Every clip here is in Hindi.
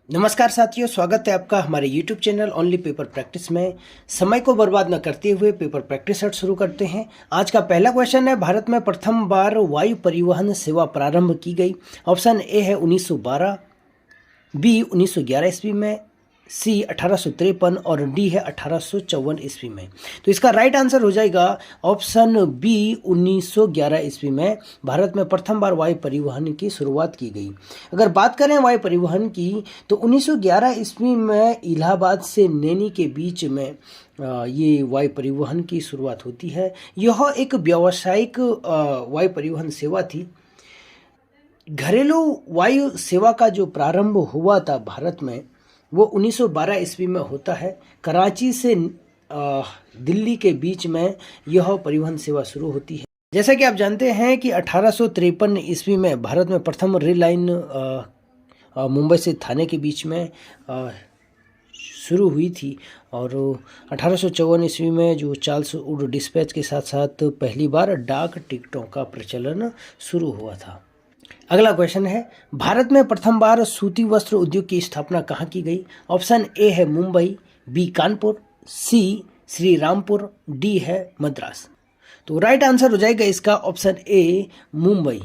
नमस्कार साथियों, स्वागत है आपका हमारे YouTube channel only paper practice में। समय को बर्बाद न करते हुए पेपर प्रैक्टिस सेट शुरू करते हैं। आज का पहला क्वेश्चन है, भारत में प्रथम बार वायु परिवहन सेवा प्रारंभ की गई। ऑप्शन ए है 1912, बी 1911 ईस्वी में, सी 1853 और डी है 1854 ईस्वी में। तो इसका राइट आंसर हो जाएगा ऑप्शन बी 1911 ईस्वी में भारत में प्रथम बार वायु परिवहन की शुरुआत की गई। अगर बात करें वायु परिवहन की तो 1911 ईस्वी में इलाहाबाद से नैनी के बीच में ये वायु परिवहन की शुरुआत होती है। यह एक व्यावसायिक वायु परिवहन सेवा थी। घरेलू वायु सेवा का जो प्रारंभ हुआ था भारत में वो 1912 ईस्वी में होता है। कराची से दिल्ली के बीच में यह परिवहन सेवा शुरू होती है। जैसा कि आप जानते हैं कि 1853 ईस्वी में भारत में प्रथम रेल लाइन मुंबई से थाने के बीच में शुरू हुई थी और 1854 ईस्वी में जो चार्ल्स वुड डिस्पैच के साथ साथ पहली बार डाक टिकटों का प्रचलन शुरू हुआ था। अगला क्वेश्चन है, भारत में प्रथम बार सूती वस्त्र उद्योग की स्थापना कहाँ की गई। ऑप्शन ए है मुंबई, बी कानपुर, सी श्री रामपुर, डी है मद्रास। तो राइट आंसर हो जाएगा इसका ऑप्शन ए मुंबई।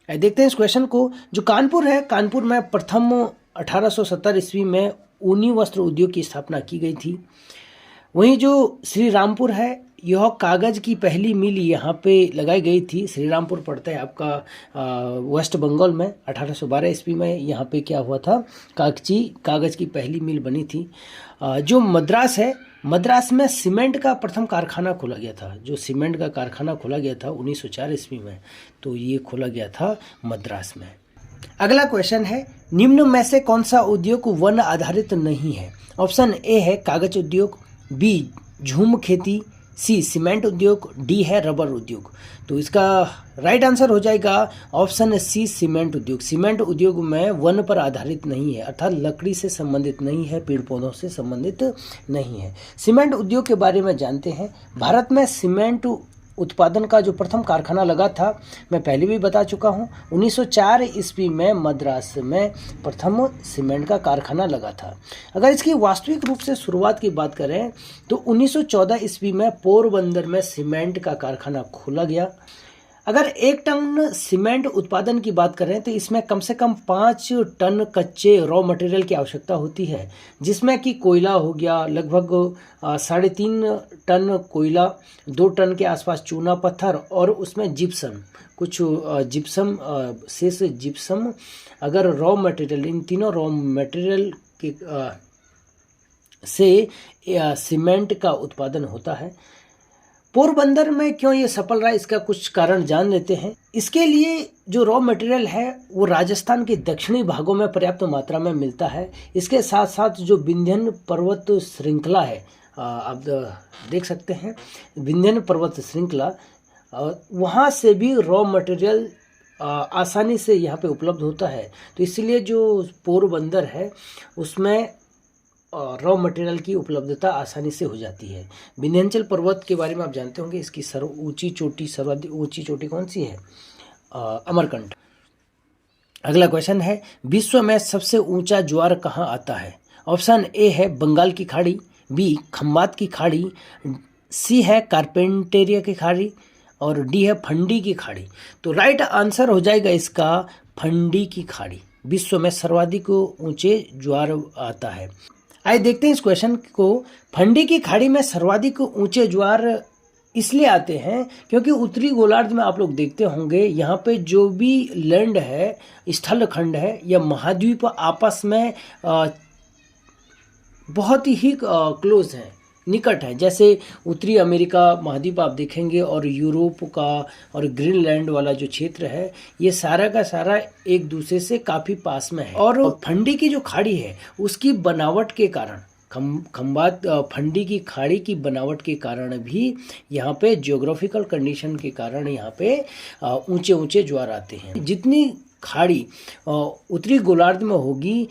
देखते हैं इस क्वेश्चन को। जो कानपुर है, कानपुर में प्रथम 1870 ईस्वी में ऊनी वस्त्र उद्योग की स्थापना की गई थी। वहीं जो श्री रामपुर है, यह कागज़ की पहली मिल यहाँ पे लगाई गई थी। श्री रामपुर पड़ता है आपका वेस्ट बंगाल में। 1812 ईस्वी में यहाँ पे क्या हुआ था, कागज़ की पहली मिल बनी थी। जो मद्रास है, मद्रास में सीमेंट का प्रथम कारखाना खोला गया था। जो सीमेंट का कारखाना खोला गया था 1904 ईस्वी में, तो ये खोला गया था मद्रास में। अगला क्वेश्चन है, निम्न में से कौन सा उद्योग वन आधारित नहीं है। ऑप्शन ए है कागज उद्योग, बी झूम खेती, सी सीमेंट उद्योग, डी है रबर उद्योग। तो इसका राइट आंसर हो जाएगा ऑप्शन सी सीमेंट उद्योग। सीमेंट उद्योग में वन पर आधारित नहीं है, अर्थात लकड़ी से संबंधित नहीं है, पेड़ पौधों से संबंधित नहीं है। सीमेंट उद्योग के बारे में जानते हैं। भारत में सीमेंट उत्पादन का जो प्रथम कारखाना लगा था, मैं पहले भी बता चुका हूँ, 1904 ईस्वी में मद्रास में प्रथम सीमेंट का कारखाना लगा था। अगर इसकी वास्तविक रूप से शुरुआत की बात करें तो 1914 ईस्वी में पोरबंदर में सीमेंट का कारखाना खोला गया। अगर 1 टन सीमेंट उत्पादन की बात करें तो इसमें कम से कम 5 टन कच्चे रॉ मटेरियल की आवश्यकता होती है, जिसमें कि कोयला हो गया लगभग 3.5 टन कोयला, 2 टन के आसपास चूना पत्थर और उसमें जिप्सम, कुछ जिप्सम, शेष जिप्सम। अगर रॉ मटेरियल, इन तीनों रॉ मटेरियल के से सीमेंट का उत्पादन होता है। पोरबंदर में क्यों ये सफल रहा, इसका कुछ कारण जान लेते हैं। इसके लिए जो रॉ मटेरियल है वो राजस्थान के दक्षिणी भागों में पर्याप्त मात्रा में मिलता है। इसके साथ साथ जो विंध्य पर्वत श्रृंखला है, आप देख सकते हैं विंध्य पर्वत श्रृंखला, वहाँ से भी रॉ मटेरियल आसानी से यहाँ पे उपलब्ध होता है। तो इसलिए जो पोरबंदर है उसमें रॉ मटेरियल की उपलब्धता आसानी से हो जाती है। विंध्याचल पर्वत के बारे में आप जानते होंगे, इसकी सर्वाधिक ऊंची चोटी कौन सी है, अमरकंटक। अगला क्वेश्चन है, विश्व में सबसे ऊंचा ज्वार कहाँ आता है। ऑप्शन ए है बंगाल की खाड़ी, बी खंबात की खाड़ी, सी है कारपेंटेरिया की खाड़ी और डी है फंडी की खाड़ी। तो राइट आंसर हो जाएगा इसका फंडी की खाड़ी। विश्व में सर्वाधिक ऊंचे ज्वार आता है। आइए देखते हैं इस क्वेश्चन को। फंडी की खाड़ी में सर्वाधिक ऊंचे ज्वार इसलिए आते हैं क्योंकि उत्तरी गोलार्ध में आप लोग देखते होंगे, यहाँ पे जो भी लैंड है, स्थल खंड है या महाद्वीप आपस में बहुत ही क्लोज है, निकट है। जैसे उत्तरी अमेरिका महाद्वीप आप देखेंगे और यूरोप का और ग्रीनलैंड वाला जो क्षेत्र है, ये सारा का सारा एक दूसरे से काफ़ी पास में है। और फंडी की जो खाड़ी है उसकी बनावट के कारण, खंबात फंडी की खाड़ी की बनावट के कारण भी यहाँ पे ज्योग्राफिकल कंडीशन के कारण यहाँ पे ऊंचे ऊंचे ज्वार आते हैं। जितनी खाड़ी उत्तरी गोलार्ध में होगी,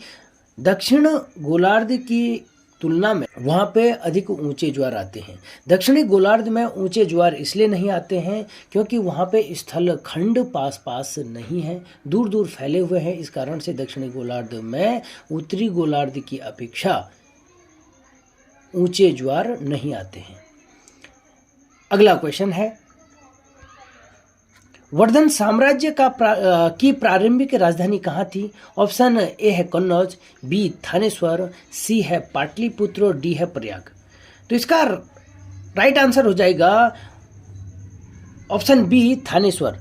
दक्षिण गोलार्ध की तुलना में वहाँ पे अधिक ऊंचे ज्वार आते हैं। दक्षिणी गोलार्ध में ऊंचे ज्वार इसलिए नहीं आते हैं क्योंकि वहाँ पे स्थल खंड पास पास नहीं है, दूर दूर फैले हुए हैं। इस कारण से दक्षिणी गोलार्ध में उत्तरी गोलार्ध की अपेक्षा ऊंचे ज्वार नहीं आते हैं। अगला क्वेश्चन है, वर्धन साम्राज्य की प्रारंभिक राजधानी कहाँ थी? ऑप्शन ए है कन्नौज, बी थानेश्वर, सी है पाटलिपुत्र, डी है प्रयाग। तो इसका राइट आंसर हो जाएगा ऑप्शन बी थानेश्वर।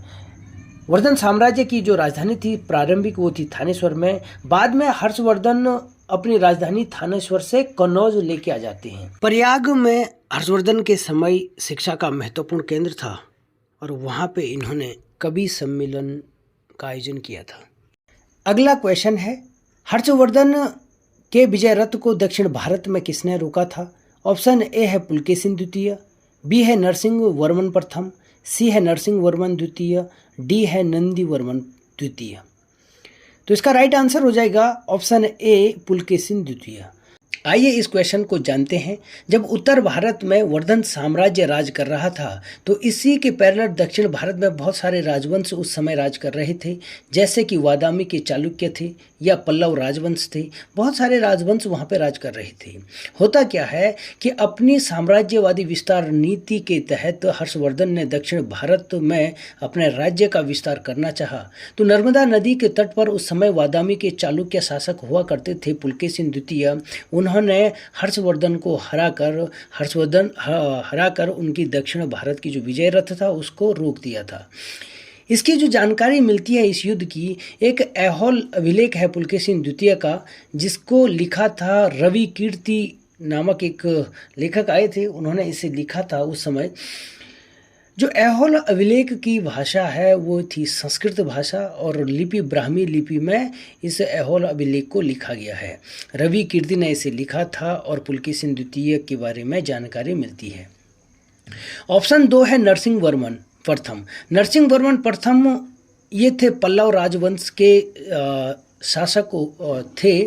वर्धन साम्राज्य की जो राजधानी थी प्रारंभिक वो थी थानेश्वर में। बाद में हर्षवर्धन अपनी राजधानी थानेश्वर से कन्नौज लेके आ जाते हैं। प्रयाग में हर्षवर्धन के समय शिक्षा का महत्वपूर्ण केंद्र था और वहाँ पे इन्होंने कवि सम्मेलन का आयोजन किया था। अगला क्वेश्चन है, हर्षवर्धन के विजय रथ को दक्षिण भारत में किसने रोका था? ऑप्शन ए है पुलकेशिन द्वितीय, बी है नरसिंह वर्मन प्रथम, सी है नरसिंह वर्मन द्वितीय, डी है नंदी वर्मन द्वितीय। तो इसका राइट आंसर हो जाएगा ऑप्शन ए पुलकेशिन द्वितीय। आइए इस क्वेश्चन को जानते हैं। जब उत्तर भारत में वर्धन साम्राज्य राज कर रहा था तो इसी के पैरेलल दक्षिण भारत में बहुत सारे राजवंश उस समय राज कर रहे थे, जैसे कि वादामी के चालुक्य थे या पल्लव राजवंश थे। बहुत सारे राजवंश वहाँ पे राज कर रहे थे। होता क्या है कि अपनी साम्राज्यवादी विस्तार नीति के तहत हर्षवर्धन ने दक्षिण भारत में अपने राज्य का विस्तार करना चाहा। तो नर्मदा नदी के तट पर उस समय वादामी के चालुक्य शासक हुआ करते थे पुलकेशिन द्वितीय। उन्होंने हर्षवर्धन को हराकर उनकी दक्षिण भारत की जो विजय रथ था उसको रोक दिया था। इसकी जो जानकारी मिलती है इस युद्ध की, एक ऐहोल अभिलेख है पुलकेशिन द्वितीय का, जिसको लिखा था रवि कीर्ति नामक एक लेखक आए थे, उन्होंने इसे लिखा था उस समय। जो ऐहोल अभिलेख की भाषा है वो थी संस्कृत भाषा और लिपि ब्राह्मी लिपि में इस ऐहोल अभिलेख को लिखा गया है। रवि कीर्ति ने इसे लिखा था और पुलकेशिन द्वितीय के बारे में जानकारी मिलती है। ऑप्शन 2 है नरसिंह वर्मन प्रथम। नरसिंह वर्मन प्रथम ये थे पल्लव राजवंश के शासक थे।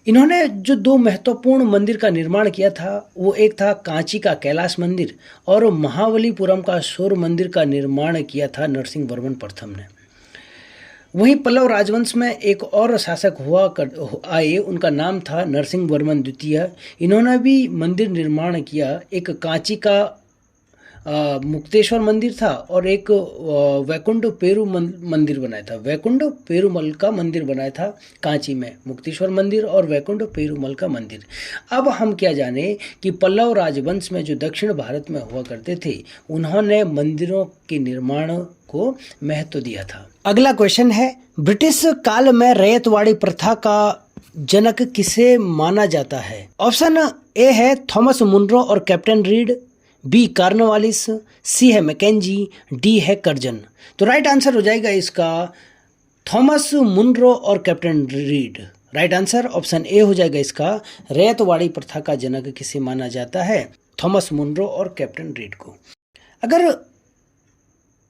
इन्होंने जो 2 महत्वपूर्ण मंदिर का निर्माण किया था वो एक था कांची का कैलाश मंदिर और महाबलीपुरम का शौर मंदिर का निर्माण किया था नरसिंह वर्मन प्रथम ने। वहीं पल्लव राजवंश में एक और शासक आए, उनका नाम था नरसिंह वर्मन द्वितीय। इन्होंने भी मंदिर निर्माण किया। एक कांची का मुक्तेश्वर मंदिर था और एक वैकुंठ मंदिर बनाया था। वैकुंठ पेरुमल का मंदिर बनाया था कांची में, मुक्तेश्वर मंदिर और वैकुंठ पेरुमल का मंदिर। अब हम क्या जाने कि पल्लव राजवंश में जो दक्षिण भारत में हुआ करते थे उन्होंने मंदिरों के निर्माण को महत्व दिया था। अगला क्वेश्चन है, ब्रिटिश काल में रैयतवाड़ी प्रथा का जनक किसे माना जाता है? ऑप्शन ए है थॉमस मुनरो और कैप्टन रीड, बी कार्नवालिस, सी है मैकेंजी, डी है कर्जन। तो राइट आंसर हो जाएगा इसका थॉमस मुनरो और captain read. Right answer option A हो जाएगा इसका। रैयतवाड़ी प्रथा का जनक किसे माना जाता है? थॉमस मुनरो और कैप्टन रीड को। अगर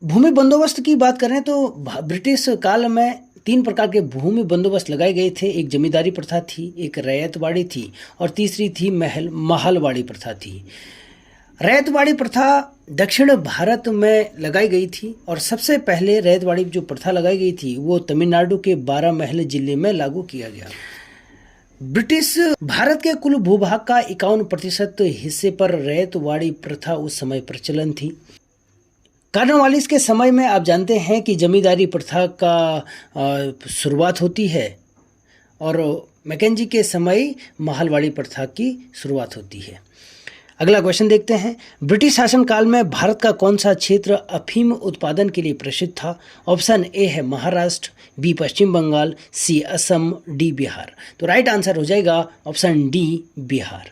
भूमि बंदोबस्त की बात करें तो ब्रिटिश काल में 3 प्रकार के भूमि बंदोबस्त लगाए गए थे। एक जमींदारी प्रथा थी, एक रैयतवाड़ी थी और तीसरी थी महलवाड़ी प्रथा थी। रैयतवाड़ी प्रथा दक्षिण भारत में लगाई गई थी और सबसे पहले रैयतवाड़ी जो प्रथा लगाई गई थी वो तमिलनाडु के 12 महल जिले में लागू किया गया। ब्रिटिश भारत के कुल भूभाग का 51% हिस्से पर रैयतवाड़ी प्रथा उस समय प्रचलन थी। कार्नवालिस के समय में आप जानते हैं कि जमींदारी प्रथा का शुरुआत होती है और मैकेंजी के समय महलवाड़ी प्रथा की शुरुआत होती है। अगला क्वेश्चन देखते हैं, ब्रिटिश शासनकाल में भारत का कौन सा क्षेत्र अफीम उत्पादन के लिए प्रसिद्ध था? ऑप्शन ए है महाराष्ट्र, बी पश्चिम बंगाल, सी असम, डी बिहार। तो राइट आंसर हो जाएगा ऑप्शन डी बिहार।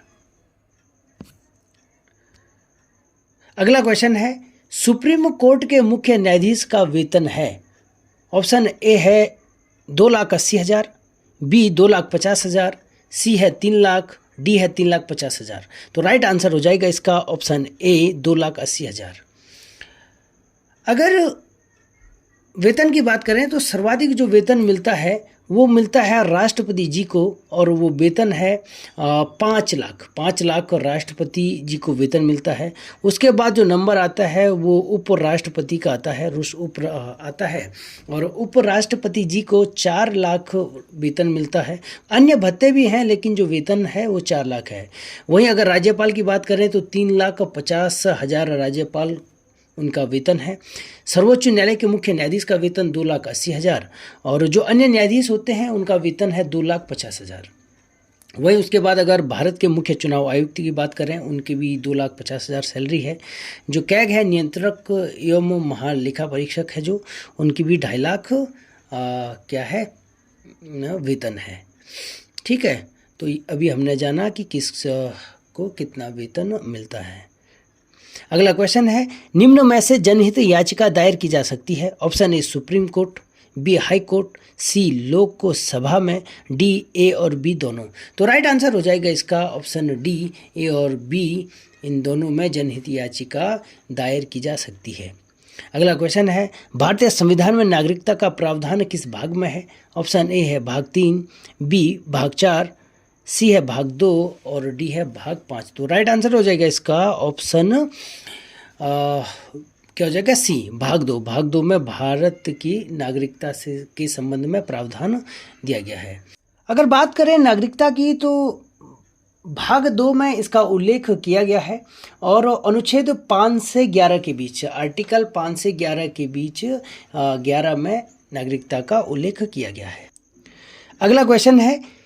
अगला क्वेश्चन है, सुप्रीम कोर्ट के मुख्य न्यायाधीश का वेतन है? ऑप्शन ए है 2,80,000, बी 2,50,000, सी है 3 लाख, डी है 3,50,000। तो राइट आंसर हो जाएगा इसका ऑप्शन ए 2,80,000। अगर वेतन की बात करें तो सर्वाधिक जो वेतन मिलता है वो मिलता है राष्ट्रपति जी को, और वो वेतन है 5 लाख राष्ट्रपति जी को वेतन मिलता है। उसके बाद जो नंबर आता है वो उपराष्ट्रपति का आता है, आता है, और उपराष्ट्रपति जी को 4 लाख वेतन मिलता है। अन्य भत्ते भी हैं लेकिन जो वेतन है वो 4 लाख है। वहीं अगर राज्यपाल की बात करें तो 3,50,000 राज्यपाल उनका वेतन है। सर्वोच्च न्यायालय के मुख्य न्यायाधीश का वेतन 2,80,000, और जो अन्य न्यायाधीश होते हैं उनका वेतन है 2,50,000। वहीं उसके बाद अगर भारत के मुख्य चुनाव आयुक्त की बात करें, उनकी भी 2,50,000 सैलरी है। जो कैग है, नियंत्रक एवं महालेखा परीक्षक है जो, उनकी भी 2.5 लाख क्या है वेतन है। ठीक है, तो अभी हमने जाना कि किस को कितना वेतन मिलता है। अगला क्वेश्चन है, निम्न में से जनहित याचिका दायर की जा सकती है। Option A supreme court, B high court, C Lok Sabha में, डी ए और बी दोनों। तो राइट आंसर हो जाएगा इसका ऑप्शन डी, ए और बी, इन दोनों में जनहित याचिका दायर की जा सकती है। अगला क्वेश्चन है, भारतीय संविधान में नागरिकता का प्रावधान किस भाग में है। ऑप्शन ए है भाग 3, बी भाग 4, सी है भाग 2 और डी है भाग 5। तो राइट आंसर हो जाएगा इसका ऑप्शन क्या हो जाएगा, सी भाग 2। भाग 2 में भारत की नागरिकता से के संबंध में प्रावधान दिया गया है। अगर बात करें नागरिकता की तो भाग 2 में इसका उल्लेख किया गया है, और अनुच्छेद 5 से 11 के बीच, आर्टिकल 5 से 11 के बीच 11 में नागरिकता का उल्लेख किया गया है। अगला क्वेश्चन है,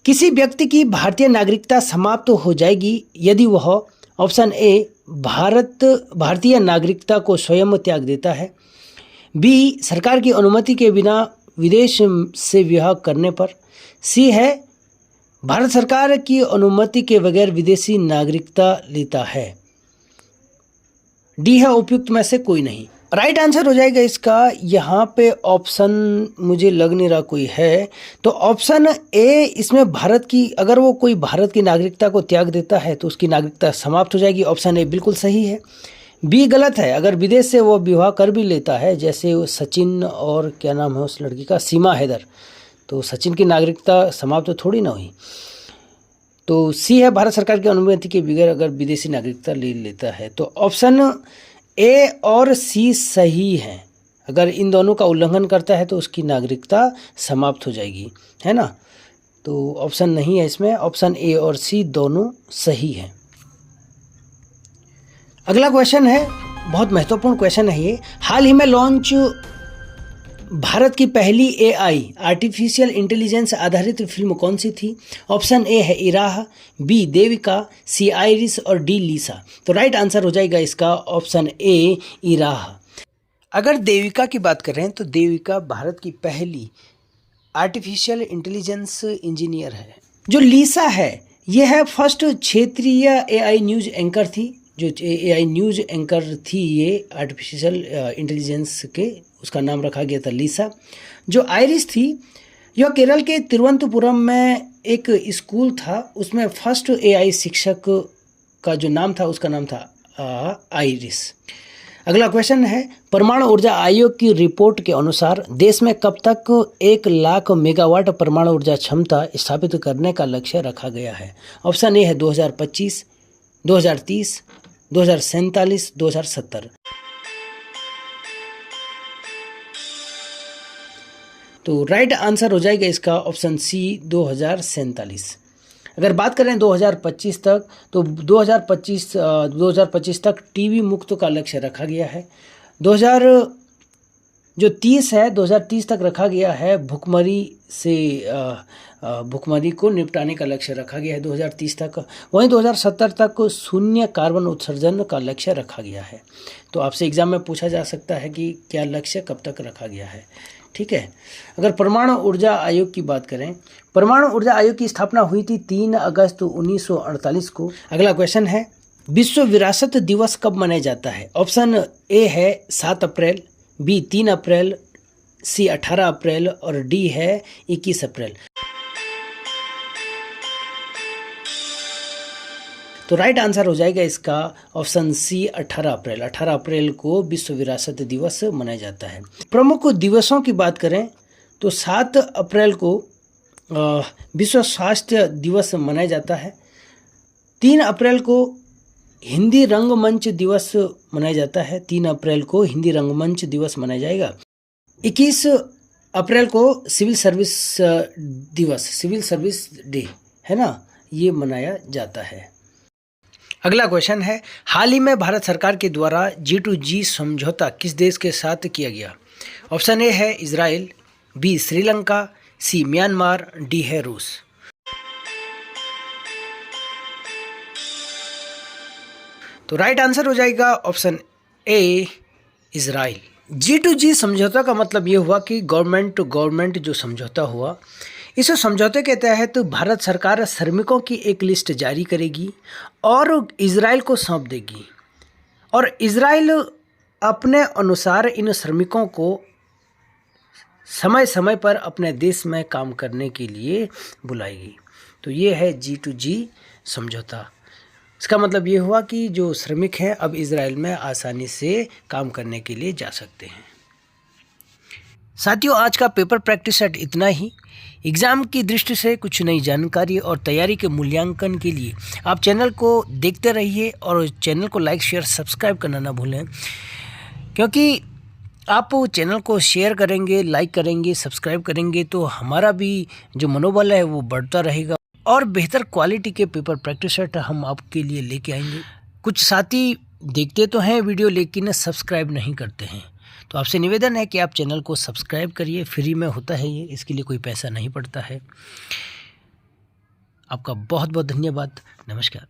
किसी व्यक्ति की भारतीय नागरिकता समाप्त हो जाएगी यदि वह, ऑप्शन ए भारतीय नागरिकता को स्वयं त्याग देता है, बी सरकार की अनुमति के बिना विदेश से विवाह करने पर, सी है भारत सरकार की अनुमति के बगैर विदेशी नागरिकता लेता है, डी है उपयुक्त में से कोई नहीं। राइट आंसर हो जाएगा इसका, यहाँ पे ऑप्शन मुझे लग नहीं रहा कोई है, तो ऑप्शन ए इसमें भारत की, अगर वो कोई भारत की नागरिकता को त्याग देता है तो उसकी नागरिकता समाप्त हो जाएगी। ऑप्शन ए बिल्कुल सही है। बी गलत है, अगर विदेश से वो विवाह कर भी लेता है, जैसे सचिन और क्या नाम है उस लड़की का, सीमा हैदर, तो सचिन की नागरिकता समाप्त तो थोड़ी ना हुई। तो सी है भारत सरकार की अनुमति के बगैर अगर विदेशी नागरिकता ले लेता है। तो ऑप्शन ए और सी सही है, अगर इन दोनों का उल्लंघन करता है तो उसकी नागरिकता समाप्त हो जाएगी, है ना। तो ऑप्शन नहीं है इसमें, ऑप्शन ए और सी दोनों सही है। अगला क्वेश्चन है, बहुत महत्वपूर्ण क्वेश्चन है ये। हाल ही में लॉन्च भारत की पहली एआई आर्टिफिशियल इंटेलिजेंस आधारित फिल्म कौन सी थी। ऑप्शन ए है इराह, बी देविका, सी आइरिस और डी लीसा। तो राइट आंसर हो जाएगा इसका ऑप्शन ए इराह। अगर देविका की बात करें तो देविका भारत की पहली आर्टिफिशियल इंटेलिजेंस इंजीनियर है। जो लीसा है यह है फर्स्ट क्षेत्रीय एआई न्यूज एंकर थी, जो एआई न्यूज एंकर थी ये आर्टिफिशियल इंटेलिजेंस के, उसका नाम रखा गया था लीसा। जो आइरिस थी यह केरल के तिरुवनंतपुरम में एक स्कूल था, उसमें फर्स्ट एआई शिक्षक का जो नाम था उसका नाम था आइरिस। अगला क्वेश्चन है, परमाणु ऊर्जा आयोग की रिपोर्ट के अनुसार देश में कब तक 1 लाख मेगावाट परमाणु ऊर्जा क्षमता स्थापित करने का लक्ष्य रखा गया है। ऑप्शन ए है 2025, 2030, 2047, 2070। तो राइट आंसर हो जाएगा इसका ऑप्शन सी 2047। अगर बात करें 2025 तक, तो 2025 तक टीबी मुक्त का लक्ष्य रखा गया है। 2030 तक रखा गया है भुखमरी को निपटाने का लक्ष्य रखा गया है 2030 तक। वहीं 2070 तक शून्य कार्बन उत्सर्जन का लक्ष्य रखा गया है। तो आपसे एग्जाम में पूछा जा सकता है कि क्या लक्ष्य कब तक रखा गया है। ठीक है। अगर परमाणु ऊर्जा आयोग की बात करें, परमाणु ऊर्जा आयोग की स्थापना हुई थी 3 अगस्त 1948 को। अगला क्वेश्चन है, विश्व विरासत दिवस कब मनाया जाता है। ऑप्शन ए है 7 अप्रैल, बी 3 अप्रैल, सी 18 अप्रैल और डी है 21 अप्रैल। तो राइट आंसर हो जाएगा इसका ऑप्शन सी 18 अप्रैल। 18 अप्रैल को विश्व विरासत दिवस मनाया जाता है। प्रमुख दिवसों की बात करें तो 7 अप्रैल को विश्व स्वास्थ्य दिवस मनाया जाता है। 3 अप्रैल को हिंदी रंगमंच दिवस मनाया जाता है। 3 अप्रैल को हिंदी रंगमंच दिवस मनाया जाएगा। 21 अप्रैल को सिविल सर्विस दिवस, सिविल सर्विस डे है ना, ये मनाया जाता है। अगला क्वेश्चन है, हाल ही में भारत सरकार के द्वारा G2G समझौता किस देश के साथ किया गया? ऑप्शन ए है इजराइल, बी श्रीलंका, सी म्यांमार, डी है रूस। तो राइट आंसर हो जाएगा ऑप्शन ए इजराइल। G2G समझौता का मतलब ये हुआ कि गवर्नमेंट टू गवर्नमेंट जो समझौता हुआ, इस समझौते के तहत भारत सरकार श्रमिकों की एक लिस्ट जारी करेगी और इजराइल को सौंप देगी, और इजराइल अपने अनुसार इन श्रमिकों को समय समय पर अपने देश में काम करने के लिए बुलाएगी। तो ये है G2G समझौता। इसका मतलब ये हुआ कि जो श्रमिक हैं अब इजराइल में आसानी से काम करने के लिए जा सकते हैं। साथियों, आज का पेपर प्रैक्टिस सेट इतना ही। एग्ज़ाम की दृष्टि से कुछ नई जानकारी और तैयारी के मूल्यांकन के लिए आप चैनल को देखते रहिए और चैनल को लाइक शेयर सब्सक्राइब करना ना भूलें, क्योंकि आप चैनल को शेयर करेंगे, लाइक करेंगे, सब्सक्राइब करेंगे तो हमारा भी जो मनोबल है वो बढ़ता रहेगा और बेहतर क्वालिटी के पेपर प्रैक्टिस सेट हम आपके लिए लेके आएंगे। कुछ साथी देखते तो हैं वीडियो लेकिन सब्सक्राइब नहीं करते हैं, तो आपसे निवेदन है कि आप चैनल को सब्सक्राइब करिए। फ्री में होता है ये, इसके लिए कोई पैसा नहीं पड़ता है। आपका बहुत बहुत धन्यवाद। नमस्कार।